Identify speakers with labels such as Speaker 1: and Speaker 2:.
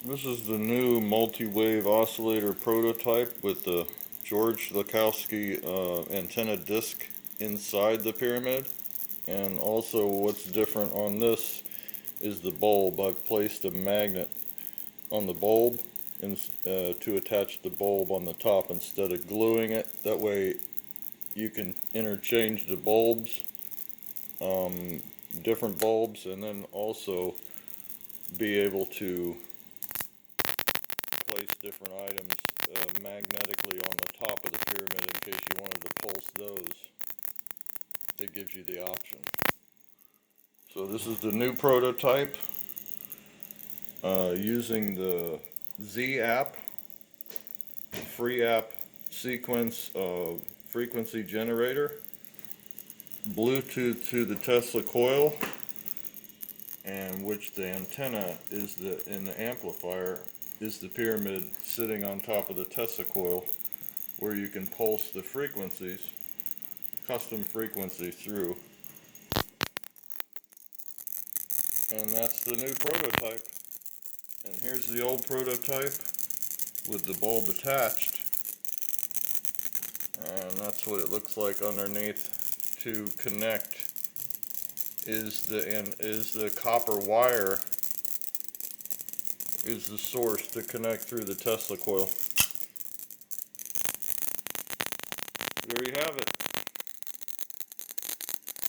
Speaker 1: This is the new multi-wave oscillator prototype with the George Lakowski antenna disc inside the pyramid. And also what's different on this is the bulb. I've placed a magnet on the bulb to attach the bulb on the top instead of gluing it. That way you can interchange the bulbs, different bulbs, and then also be able to place different items magnetically on the top of the pyramid in case you wanted to pulse those. It gives you the option. So this is the new prototype using the Z app, free app sequence frequency generator, Bluetooth to the Tesla coil, and which the antenna is in the amplifier is the pyramid sitting on top of the Tesla coil, where you can pulse the frequencies, custom frequency through. And that's the new prototype. And here's the old prototype with the bulb attached. And that's what it looks like underneath. To connect is the copper wire is the source to connect through the Tesla coil. There you have it.